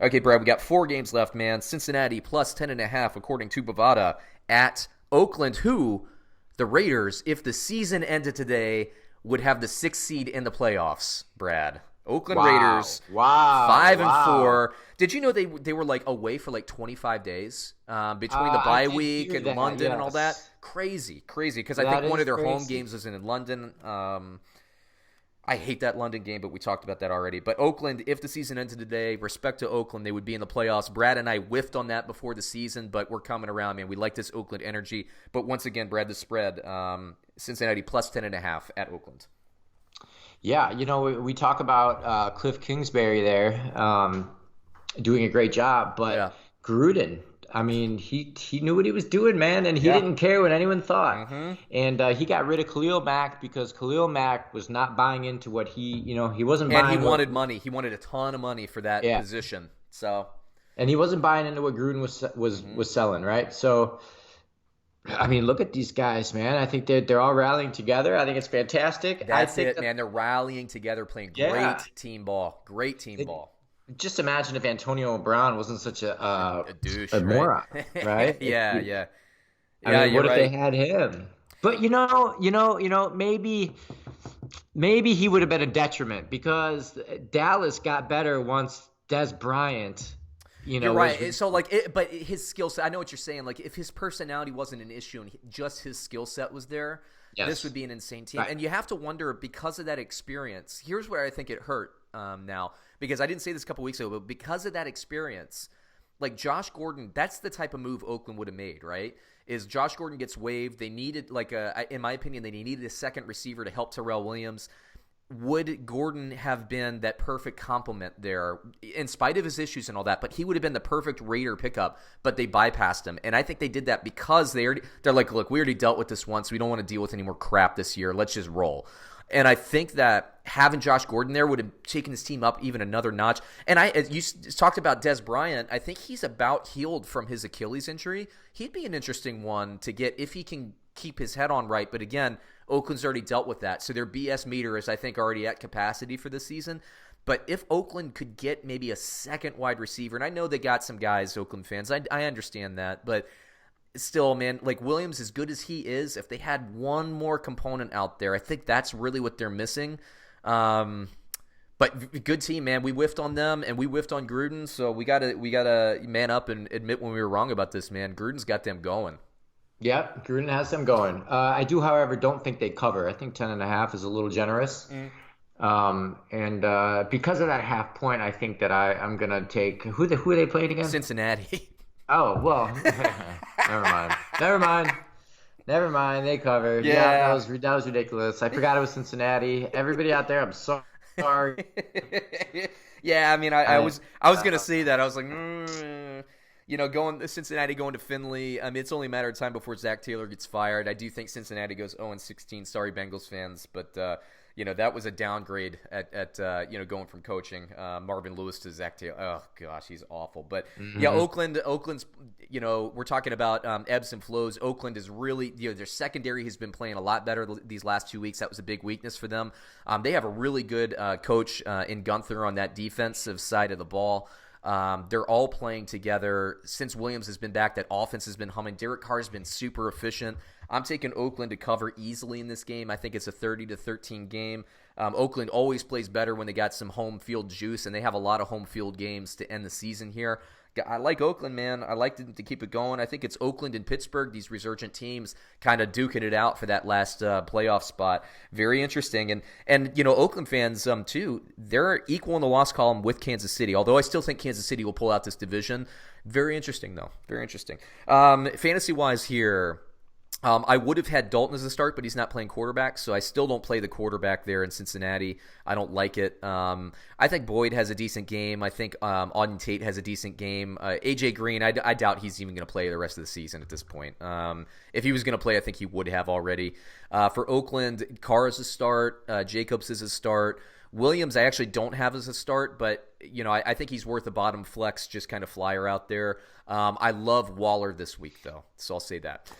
Okay, Brad, we got 4 games left, man. Cincinnati plus 10.5, according to Bovada, at Oakland, who, the Raiders, if the season ended today, would have the 6th seed in the playoffs, Brad. Oakland Wow. Raiders, Wow. 5-4. Wow. Did you know they were like away for like 25 days between the I bye did week hear and that. London and all that? Yes. Crazy, crazy. Because I That think one is of their home crazy. games was in London. I hate that London game, but we talked about that already. But Oakland, if the season ended today, respect to Oakland, they would be in the playoffs. Brad and I whiffed on that before the season, but we're coming around, man. We like this Oakland energy. But once again, Brad, the spread, Cincinnati plus 10.5 at Oakland. Yeah, we talk about Cliff Kingsbury there doing a great job, but Yeah. Gruden, I mean, he knew what he was doing, man, and he Yeah. didn't care what anyone thought. Mm-hmm. And he got rid of Khalil Mack because Khalil Mack was not buying into what he wasn't And he buying what, wanted money. He wanted a ton of money for that yeah, position. So, and he wasn't buying into what Gruden mhm. was selling, right? So, I mean, look at these guys, man. I think they're all rallying together. I think it's fantastic. I That's think it, that, man. They're rallying together, playing yeah. great team ball. Great team It, ball. just imagine if Antonio Brown wasn't such A a douche, right? moron, right? Yeah, yeah. I Yeah, mean, you're what if they right. had him? But maybe he would have been a detriment because Dallas got better once Des Bryant, You're was right. So like, but his skill set. I know what you're saying. Like, if his personality wasn't an issue and just his skill set was there, this would yes, be an insane team. right. And you have to wonder because of that experience. Here's where I think it hurt now because I didn't say this a couple weeks ago, but because of that experience, like Josh Gordon, that's the type of move Oakland would have made, right? Is Josh Gordon gets waived. They needed in my opinion, they needed a second receiver to help Tyrell Williams. Would Gordon have been that perfect complement there, in spite of his issues and all that? But he would have been the perfect Raider pickup, but they bypassed him. And I think they did that because they're like, look, we already dealt with this once. We don't want to deal with any more crap this year. Let's just roll. And I think that having Josh Gordon there would have taken his team up even another notch. And you talked about Des Bryant. I think he's about healed from his Achilles injury. He'd be an interesting one to get if he can keep his head on right. But again, Oakland's already dealt with that. So their BS meter is, I think, already at capacity for this season. But if Oakland could get maybe a second wide receiver, and I know they got some guys, Oakland fans, I understand that. But still, man, like Williams, as good as he is, if they had one more component out there, I think that's really what they're missing. But good team, man. We whiffed on them, and we whiffed on Gruden. So we gotta man up and admit when we were wrong about this, man. Gruden's got them going. Yep, Gruden has them going. I do, however, don't think they cover. I think 10.5 is a little generous. And because of that half point, I think that I'm gonna take who are they playing again? Cincinnati. Oh well, never mind. Never mind. Never mind. They covered. Yeah, Yeah. that was ridiculous. I forgot it was Cincinnati. Everybody out there, I'm so sorry. Yeah, I mean, I I was gonna uh, say that. I was like, going Cincinnati going to Finley. I mean, it's only a matter of time before Zac Taylor gets fired. I do think Cincinnati goes 0-16. Sorry, Bengals fans, but that was a downgrade at going from coaching Marvin Lewis to Zac Taylor. Oh gosh, he's awful. But yeah, mhm. Oakland's. We're talking about ebbs and flows. Oakland is really, their secondary has been playing a lot better these last 2 weeks. That was a big weakness for them. They have a really good coach in Gunther on that defensive side of the ball. They're all playing together. Since Williams has been back, that offense has been humming. Derek Carr has been super efficient. I'm taking Oakland to cover easily in this game. I think it's a 30-13 game. Oakland always plays better when they got some home field juice, and they have a lot of home field games to end the season here. I like Oakland, man. I like to keep it going. I think it's Oakland and Pittsburgh, these resurgent teams, kind of duking it out for that last playoff spot. Very interesting. And Oakland fans, too, they're equal in the loss column with Kansas City, although I still think Kansas City will pull out this division. Very interesting, though. Very interesting. Fantasy-wise here, I would have had Dalton as a start, but he's not playing quarterback, so I still don't play the quarterback there in Cincinnati. I don't like it. I think Boyd has a decent game. I think Auden Tate has a decent game. AJ Green, I doubt he's even going to play the rest of the season at this point. If he was going to play, I think he would have already. For Oakland, Carr is a start. Jacobs is a start. Williams, I actually don't have as a start, but I think he's worth a bottom flex, just kind of flyer out there. I love Waller this week, though, so I'll say that.